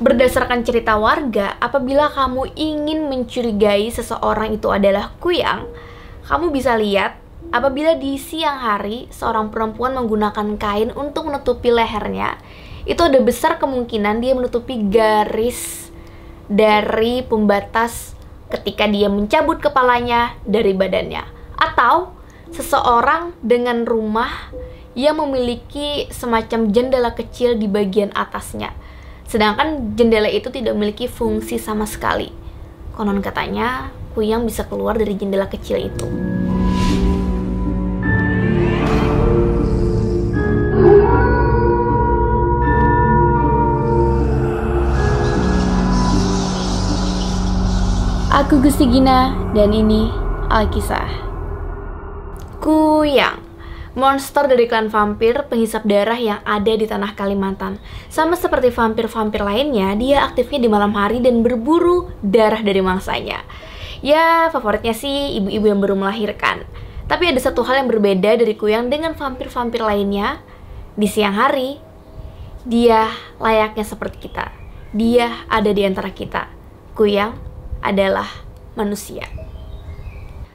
Berdasarkan cerita warga, apabila kamu ingin mencurigai seseorang itu adalah kuyang, kamu bisa lihat apabila di siang hari seorang perempuan menggunakan kain untuk menutupi lehernya, itu ada besar kemungkinan dia menutupi garis dari pembatas ketika dia mencabut kepalanya dari badannya. Atau seseorang dengan rumah yang memiliki semacam jendela kecil di bagian atasnya, sedangkan jendela itu tidak memiliki fungsi sama sekali. Konon katanya, kuyang bisa keluar dari jendela kecil itu. Aku Gusti Gina, dan ini Alkisah. Kuyang, monster dari klan vampir penghisap darah yang ada di tanah Kalimantan. Sama seperti vampir-vampir lainnya, dia aktifnya di malam hari dan berburu darah dari mangsanya. Ya, favoritnya sih ibu-ibu yang baru melahirkan. Tapi ada satu hal yang berbeda dari kuyang dengan vampir-vampir lainnya. Di siang hari, dia layaknya seperti kita. Dia ada di antara kita. Kuyang adalah manusia.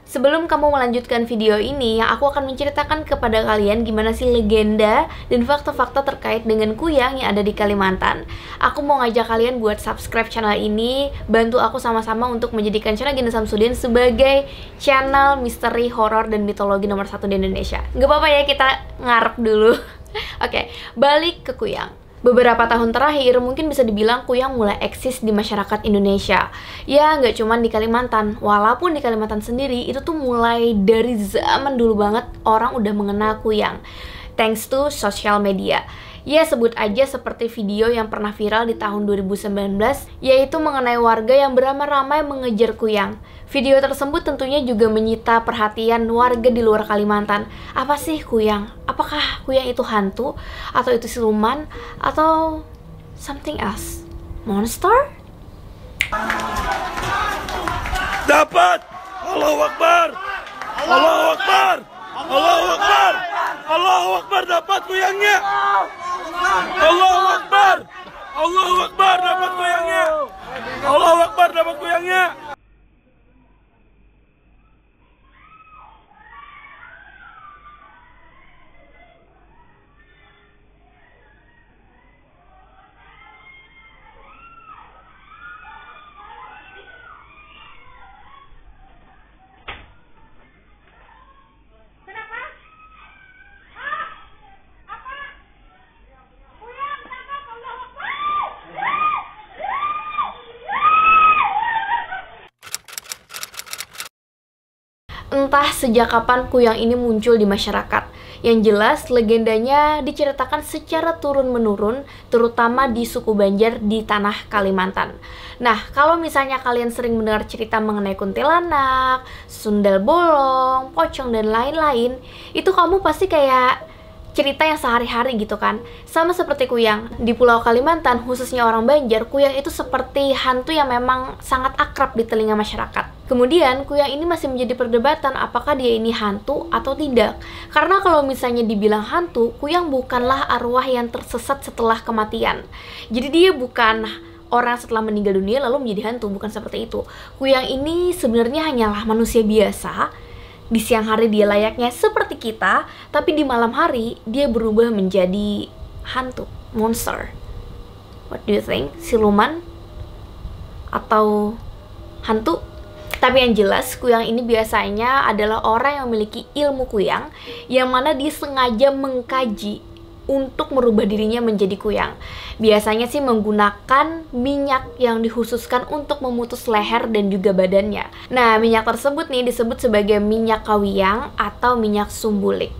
Sebelum kamu melanjutkan video ini, yang aku akan menceritakan kepada kalian gimana sih legenda dan fakta-fakta terkait dengan kuyang yang ada di Kalimantan. Aku mau ngajak kalian buat subscribe channel ini, bantu aku sama-sama untuk menjadikan channel Gina Samsudin sebagai channel misteri, horor, dan mitologi nomor 1 di Indonesia. Gak apa-apa ya, kita ngarep dulu. Oke, balik ke kuyang. Beberapa tahun terakhir, mungkin bisa dibilang kuyang mulai eksis di masyarakat Indonesia. Ya, nggak cuma di Kalimantan. Walaupun di Kalimantan sendiri, itu tuh mulai dari zaman dulu banget orang udah mengenal kuyang. Thanks to social media. Ya, sebut aja seperti video yang pernah viral di tahun 2019, yaitu mengenai warga yang beramai-ramai mengejar kuyang. Video tersebut tentunya juga menyita perhatian warga di luar Kalimantan. Apa sih kuyang? Apakah kuyang itu hantu? Atau itu siluman? Atau something else? Monster? Dapat! Allahu Akbar! Allahu Akbar! Allahu Akbar! Allahu Akbar, dapat kuyangnya! Allahu Akbar! Allahu Akbar, dapat kuyangnya! Allahu Akbar, dapat kuyangnya! Entah sejak kapan kuyang ini muncul di masyarakat. Yang jelas, legendanya diceritakan secara turun-menurun, terutama di suku Banjar di tanah Kalimantan. Nah, kalau misalnya kalian sering mendengar cerita mengenai kuntilanak, sundal bolong, pocong, dan lain-lain, itu kamu pasti kayak cerita yang sehari-hari gitu kan. Sama seperti kuyang, di Pulau Kalimantan, khususnya orang Banjar, kuyang itu seperti hantu yang memang sangat akrab di telinga masyarakat. Kemudian, kuyang ini masih menjadi perdebatan apakah dia ini hantu atau tidak. Karena kalau misalnya dibilang hantu, kuyang bukanlah arwah yang tersesat setelah kematian. Jadi dia bukan orang setelah meninggal dunia lalu menjadi hantu, bukan seperti itu. Kuyang ini sebenarnya hanyalah manusia biasa. Di siang hari dia layaknya seperti kita, tapi di malam hari dia berubah menjadi hantu, monster. What do you think? Siluman? Atau hantu? Tapi yang jelas, kuyang ini biasanya adalah orang yang memiliki ilmu kuyang, yang mana dia sengaja mengkaji untuk merubah dirinya menjadi kuyang. Biasanya sih menggunakan minyak yang dikhususkan untuk memutus leher dan juga badannya. Nah, minyak tersebut nih disebut sebagai minyak kawiyang atau minyak sumbulik.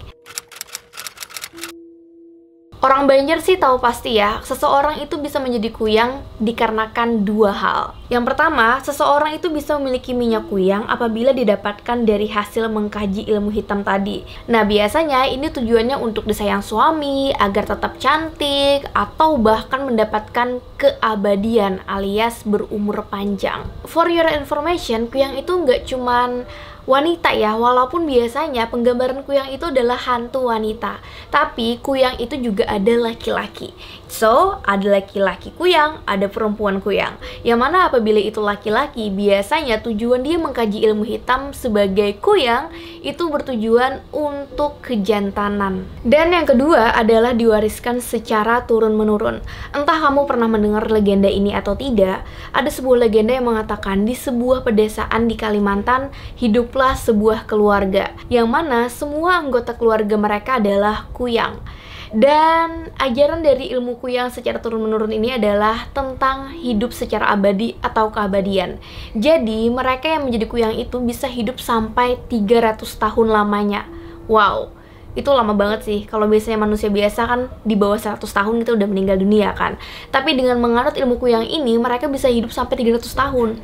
Orang Banjar sih tahu pasti ya, seseorang itu bisa menjadi kuyang dikarenakan dua hal. Yang pertama, seseorang itu bisa memiliki minyak kuyang apabila didapatkan dari hasil mengkaji ilmu hitam tadi. Nah, biasanya ini tujuannya untuk disayang suami, agar tetap cantik, atau bahkan mendapatkan keabadian alias berumur panjang. For your information, kuyang itu nggak cuman wanita ya, walaupun biasanya penggambaran kuyang itu adalah hantu wanita. Tapi kuyang itu juga juga ada laki-laki. So, ada laki-laki kuyang, ada perempuan kuyang. Yang mana apabila itu laki-laki, biasanya tujuan dia mengkaji ilmu hitam sebagai kuyang itu bertujuan untuk kejantanan. Dan yang kedua adalah diwariskan secara turun-menurun. Entah kamu pernah mendengar legenda ini atau tidak, ada sebuah legenda yang mengatakan di sebuah pedesaan di Kalimantan hiduplah sebuah keluarga, yang mana semua anggota keluarga mereka adalah kuyang. Dan ajaran dari ilmu kuyang secara turun-menurun ini adalah tentang hidup secara abadi atau keabadian. Jadi mereka yang menjadi kuyang itu bisa hidup sampai 300 tahun lamanya. Wow, itu lama banget sih. Kalau biasanya manusia biasa kan di bawah 100 tahun itu udah meninggal dunia kan. Tapi dengan menganut ilmu kuyang ini, mereka bisa hidup sampai 300 tahun.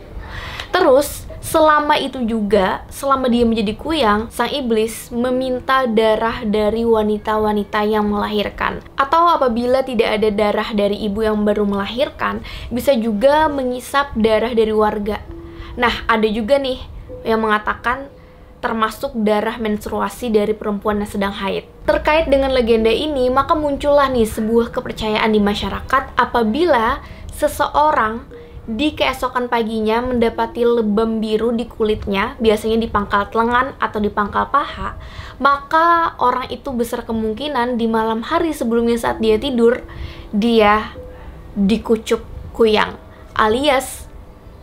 Terus, selama itu juga, selama dia menjadi kuyang, sang iblis meminta darah dari wanita-wanita yang melahirkan. Atau apabila tidak ada darah dari ibu yang baru melahirkan, bisa juga mengisap darah dari warga. Nah, ada juga nih yang mengatakan termasuk darah menstruasi dari perempuan yang sedang haid. Terkait dengan legenda ini, maka muncullah nih sebuah kepercayaan di masyarakat apabila seseorang di keesokan paginya mendapati lebam biru di kulitnya, biasanya di pangkal lengan atau di pangkal paha, maka orang itu besar kemungkinan di malam hari sebelumnya saat dia tidur, dia dikucup kuyang, alias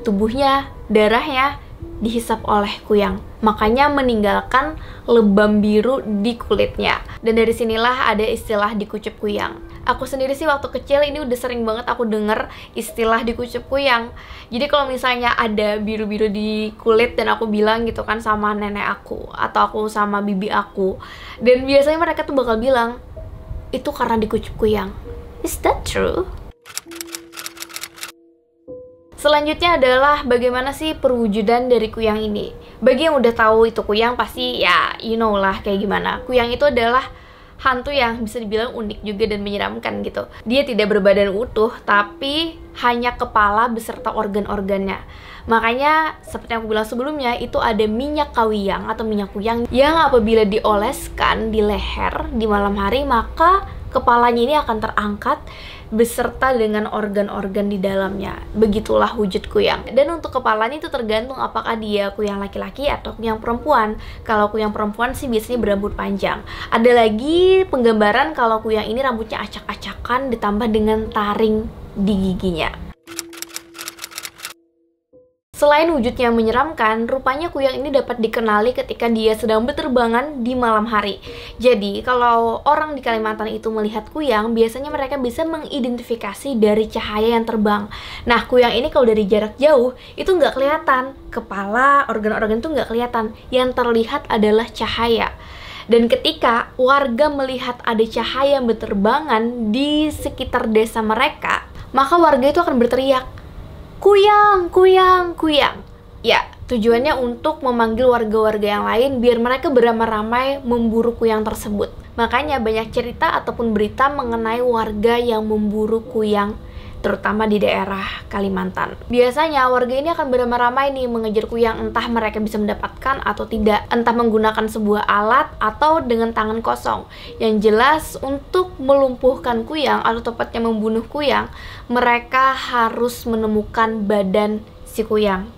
tubuhnya, darahnya dihisap oleh kuyang. Makanya meninggalkan lebam biru di kulitnya. Dan dari sinilah ada istilah dikucup kuyang. Aku sendiri sih waktu kecil ini udah sering banget aku denger istilah dikucup kuyang. Jadi kalau misalnya ada biru-biru di kulit dan aku bilang gitu kan sama nenek aku atau aku sama bibi aku, dan biasanya mereka tuh bakal bilang itu karena dikucup kuyang. Is that true? Selanjutnya adalah bagaimana sih perwujudan dari kuyang ini. Bagi yang udah tahu itu kuyang pasti ya you know lah kayak gimana. Kuyang itu adalah hantu yang bisa dibilang unik juga dan menyeramkan gitu. Dia tidak berbadan utuh, tapi hanya kepala beserta organ-organnya. Makanya seperti yang aku bilang sebelumnya, itu ada minyak kawiyang atau minyak kuyang yang apabila dioleskan di leher di malam hari, maka kepalanya ini akan terangkat beserta dengan organ-organ di dalamnya. Begitulah wujud kuyang. Dan untuk kepalanya itu tergantung apakah dia kuyang laki-laki atau kuyang perempuan. Kalau kuyang perempuan sih biasanya berambut panjang. Ada lagi penggambaran kalau kuyang ini rambutnya acak-acakan ditambah dengan taring di giginya. Selain wujudnya menyeramkan, rupanya kuyang ini dapat dikenali ketika dia sedang berterbangan di malam hari. Jadi, kalau orang di Kalimantan itu melihat kuyang, biasanya mereka bisa mengidentifikasi dari cahaya yang terbang. Nah, kuyang ini kalau dari jarak jauh, itu nggak kelihatan. Kepala, organ-organ itu nggak kelihatan. Yang terlihat adalah cahaya. Dan ketika warga melihat ada cahaya yang berterbangan di sekitar desa mereka, maka warga itu akan berteriak, "Kuyang, kuyang, kuyang." Ya, tujuannya untuk memanggil warga-warga yang lain biar mereka beramai-ramai memburu kuyang tersebut. Makanya banyak cerita ataupun berita mengenai warga yang memburu kuyang, terutama di daerah Kalimantan. Biasanya warga ini akan beramai-ramai nih mengejar kuyang, entah mereka bisa mendapatkan atau tidak, entah menggunakan sebuah alat atau dengan tangan kosong. Yang jelas untuk melumpuhkan kuyang atau tepatnya membunuh kuyang, mereka harus menemukan badan si kuyang.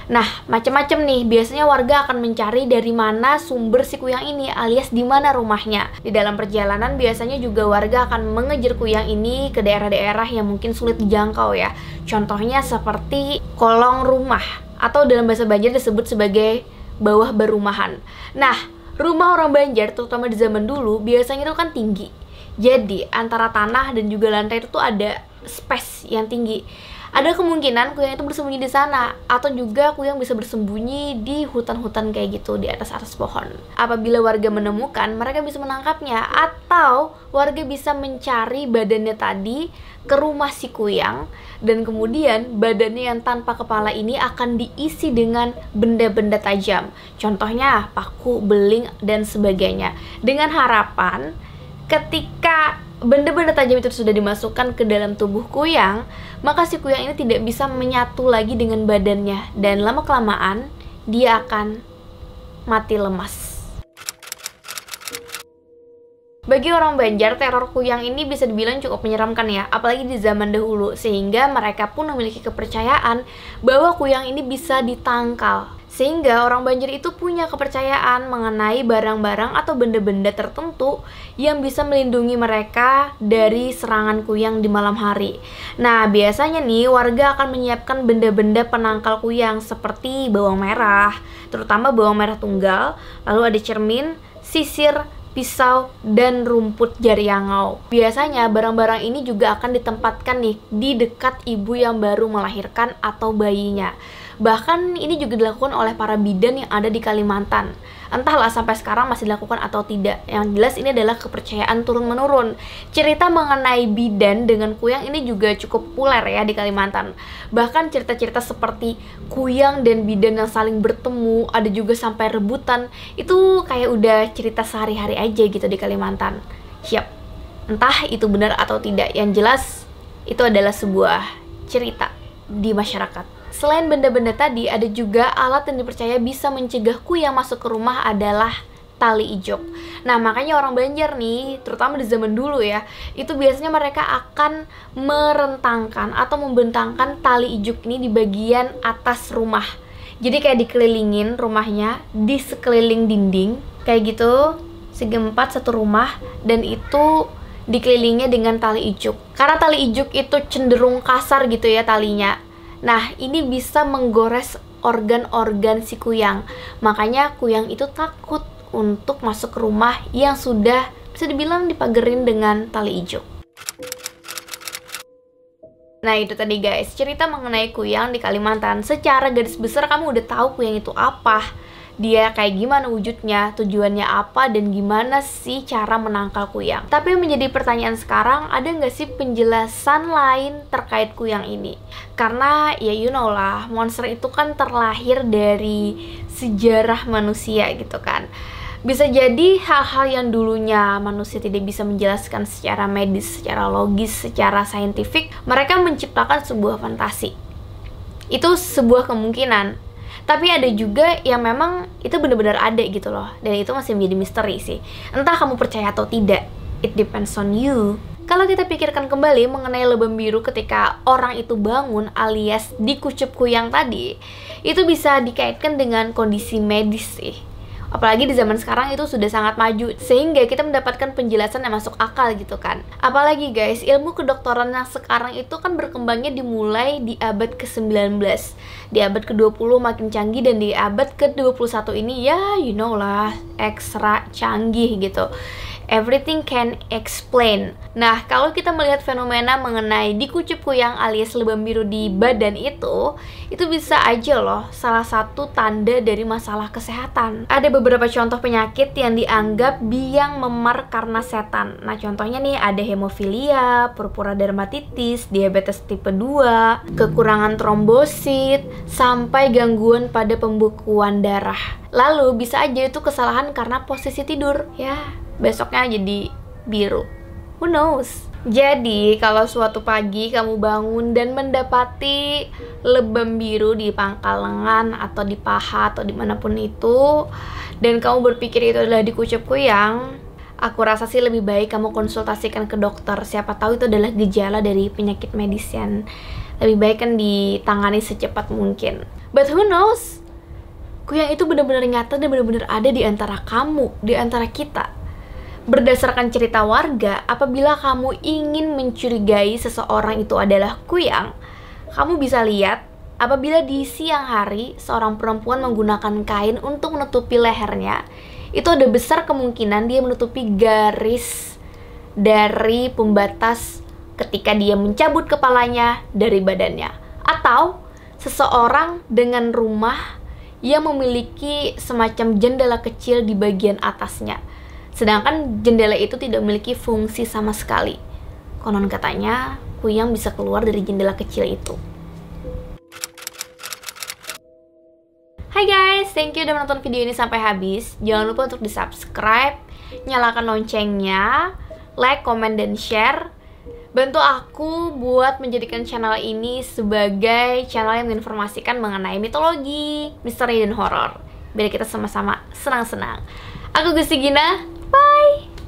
Nah, macam-macam nih. Biasanya warga akan mencari dari mana sumber si kuyang ini, alias di mana rumahnya. Di dalam perjalanan biasanya juga warga akan mengejar kuyang ini ke daerah-daerah yang mungkin sulit dijangkau ya. Contohnya seperti kolong rumah atau dalam bahasa Banjar disebut sebagai bawah berumahan. Nah, rumah orang Banjar terutama di zaman dulu biasanya itu kan tinggi. Jadi antara tanah dan juga lantai itu tuh ada space yang tinggi. Ada kemungkinan kuyang itu bersembunyi di sana, atau juga kuyang bisa bersembunyi di hutan-hutan kayak gitu, di atas-atas pohon. Apabila warga menemukan, mereka bisa menangkapnya, atau warga bisa mencari badannya tadi ke rumah si kuyang, dan kemudian badannya yang tanpa kepala ini akan diisi dengan benda-benda tajam. Contohnya paku, beling, dan sebagainya. Dengan harapan ketika benda-benda tajam itu sudah dimasukkan ke dalam tubuh kuyang, maka si kuyang ini tidak bisa menyatu lagi dengan badannya, dan lama-kelamaan dia akan mati lemas. Bagi orang Banjar, teror kuyang ini bisa dibilang cukup menyeramkan ya, apalagi di zaman dahulu, sehingga mereka pun memiliki kepercayaan bahwa kuyang ini bisa ditangkal. Sehingga orang Banjar itu punya kepercayaan mengenai barang-barang atau benda-benda tertentu yang bisa melindungi mereka dari serangan kuyang di malam hari. Nah, biasanya nih warga akan menyiapkan benda-benda penangkal kuyang seperti bawang merah, terutama bawang merah tunggal, lalu ada cermin, sisir, pisau, dan rumput jariangau. Biasanya barang-barang ini juga akan ditempatkan nih di dekat ibu yang baru melahirkan atau bayinya. Bahkan ini juga dilakukan oleh para bidan yang ada di Kalimantan. Entahlah sampai sekarang masih dilakukan atau tidak. Yang jelas ini adalah kepercayaan turun-menurun. Cerita mengenai bidan dengan kuyang ini juga cukup populer ya di Kalimantan. Bahkan cerita-cerita seperti kuyang dan bidan yang saling bertemu, ada juga sampai rebutan. Itu kayak udah cerita sehari-hari aja gitu di Kalimantan. Siap. Entah itu benar atau tidak. Yang jelas itu adalah sebuah cerita di masyarakat. Selain benda-benda tadi, ada juga alat yang dipercaya bisa mencegah kuyang masuk ke rumah adalah tali ijuk. Nah, makanya orang Banjar nih, terutama di zaman dulu ya, itu biasanya mereka akan merentangkan atau membentangkan tali ijuk ini di bagian atas rumah. Jadi kayak dikelilingin rumahnya di sekeliling dinding, kayak gitu, segi empat satu rumah, dan itu dikelilingnya dengan tali ijuk. Karena tali ijuk itu cenderung kasar gitu ya talinya. Nah, ini bisa menggores organ-organ si kuyang. Makanya kuyang itu takut untuk masuk ke rumah yang sudah bisa dibilang dipagerin dengan tali ijuk. Nah, itu tadi guys, cerita mengenai kuyang di Kalimantan. Secara garis besar kamu udah tahu kuyang itu apa, dia kayak gimana wujudnya, tujuannya apa, dan gimana sih cara menangkal kuyang. Tapi yang menjadi pertanyaan sekarang, ada nggak sih penjelasan lain terkait kuyang ini? Karena ya you know lah, monster itu kan terlahir dari sejarah manusia gitu kan. Bisa jadi hal-hal yang dulunya manusia tidak bisa menjelaskan secara medis, secara logis, secara saintifik, mereka menciptakan sebuah fantasi. Itu sebuah kemungkinan. Tapi ada juga yang memang itu benar-benar ada gitu loh. Dan itu masih menjadi misteri sih. Entah kamu percaya atau tidak, it depends on you. Kalau kita pikirkan kembali mengenai lebam biru ketika orang itu bangun alias dikucup kuyang tadi, itu bisa dikaitkan dengan kondisi medis sih. Apalagi di zaman sekarang itu sudah sangat maju, sehingga kita mendapatkan penjelasan yang masuk akal gitu kan. Apalagi guys, ilmu kedokteran yang sekarang itu kan berkembangnya dimulai di abad ke-19. Di abad ke-20 makin canggih, dan di abad ke-21 ini ya you know lah, ekstra canggih gitu. Everything can explain. Nah, kalau kita melihat fenomena mengenai dikucup kuyang alias lebam biru di badan itu bisa aja loh salah satu tanda dari masalah kesehatan. Ada beberapa contoh penyakit yang dianggap biang memar karena setan. Nah, contohnya nih ada hemofilia, purpura dermatitis, diabetes tipe 2, kekurangan trombosit, sampai gangguan pada pembekuan darah. Lalu bisa aja itu kesalahan karena posisi tidur. Ya, besoknya jadi biru. Who knows? Jadi, kalau suatu pagi kamu bangun dan mendapati lebam biru di pangkal lengan atau di paha atau dimanapun itu, dan kamu berpikir itu adalah dikucup kuyang, aku rasa sih lebih baik kamu konsultasikan ke dokter. Siapa tahu itu adalah gejala dari penyakit medis yang lebih baik kan ditangani secepat mungkin. But who knows? Kuyang itu benar-benar nyata dan benar-benar ada di antara kamu, di antara kita. Berdasarkan cerita warga, apabila kamu ingin mencurigai seseorang itu adalah kuyang, kamu bisa lihat apabila di siang hari seorang perempuan menggunakan kain untuk menutupi lehernya, itu ada besar kemungkinan dia menutupi garis dari pembatas ketika dia mencabut kepalanya dari badannya. Atau seseorang dengan rumah yang memiliki semacam jendela kecil di bagian atasnya, sedangkan jendela itu tidak memiliki fungsi sama sekali. Konon katanya, kuyang bisa keluar dari jendela kecil itu. Hai guys, thank you udah menonton video ini sampai habis. Jangan lupa untuk di-subscribe, nyalakan loncengnya, like, comment, dan share. Bantu aku buat menjadikan channel ini sebagai channel yang menginformasikan mengenai mitologi, misteri, dan horor. Biar kita sama-sama senang-senang. Aku Gusti Gina. Bye!